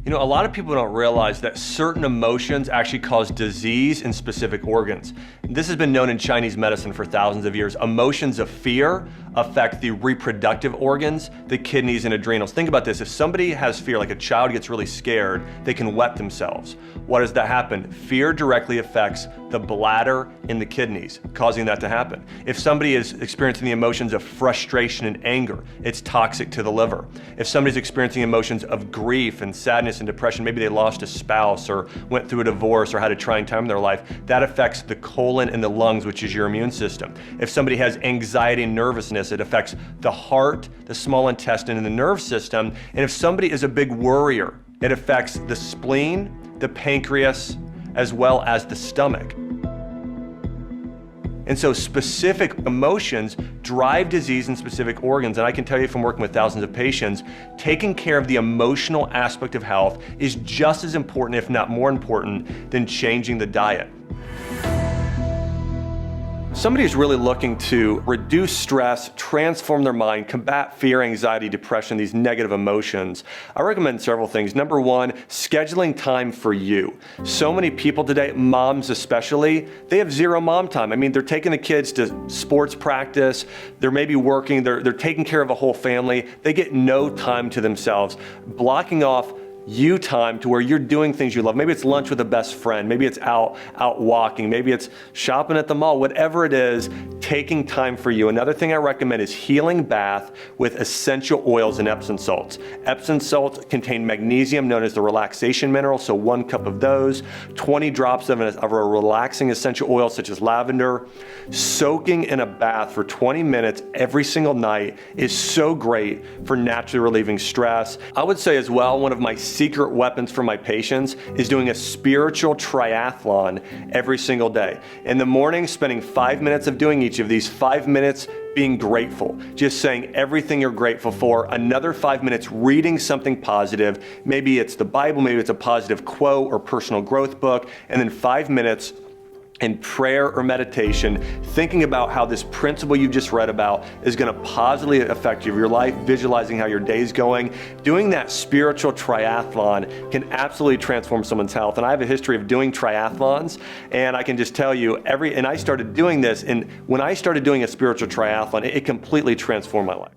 You know, a lot of people don't realize that certain emotions actually cause disease in specific organs. This has been known in Chinese medicine for thousands of years. Emotions of fear affect the reproductive organs, the kidneys and adrenals. Think about this. If somebody has fear, like a child gets really scared, they can wet themselves. What does that happen? Fear directly affects the bladder and the kidneys, causing that to happen. If somebody is experiencing the emotions of frustration and anger, it's toxic to the liver. If somebody's experiencing emotions of grief and sadness and depression, maybe they lost a spouse or went through a divorce or had a trying time in their life, that affects the colon and the lungs, which is your immune system. If somebody has anxiety and nervousness, it affects the heart, the small intestine, and the nerve system. And if somebody is a big worrier, it affects the spleen, the pancreas, as well as the stomach. And so specific emotions drive disease in specific organs. And I can tell you from working with thousands of patients, taking care of the emotional aspect of health is just as important, if not more important, than changing the diet. Somebody who's really looking to reduce stress, transform their mind, combat fear, anxiety, depression, these negative emotions, I recommend several things. Number one, scheduling time for you. So many people today, moms especially, they have zero mom time. I mean, they're taking the kids to sports practice, they're maybe working, they're taking care of a whole family. They get no time to themselves. Blocking off you time to where you're doing things you love. Maybe it's lunch with a best friend, maybe it's out walking, maybe it's shopping at the mall, whatever it is, taking time for you. Another thing I recommend is healing bath with essential oils and Epsom salts. Epsom salts contain magnesium, known as the relaxation mineral, so 1 cup of those, 20 drops of a relaxing essential oil such as lavender. Soaking in a bath for 20 minutes every single night is so great for naturally relieving stress. I would say as well, one of my secret weapons for my patients is doing a spiritual triathlon every single day. In the morning, spending 5 minutes of doing each of these, 5 minutes being grateful, just saying everything you're grateful for, another 5 minutes reading something positive, maybe it's the Bible, maybe it's a positive quote or personal growth book, and then 5 minutes in prayer or meditation, thinking about how this principle you just read about is going to positively affect your life, visualizing how your day's going. Doing that spiritual triathlon can absolutely transform someone's health. And I have a history of doing triathlons, and I can just tell you, and I started doing this, and when I started doing a spiritual triathlon, it completely transformed my life.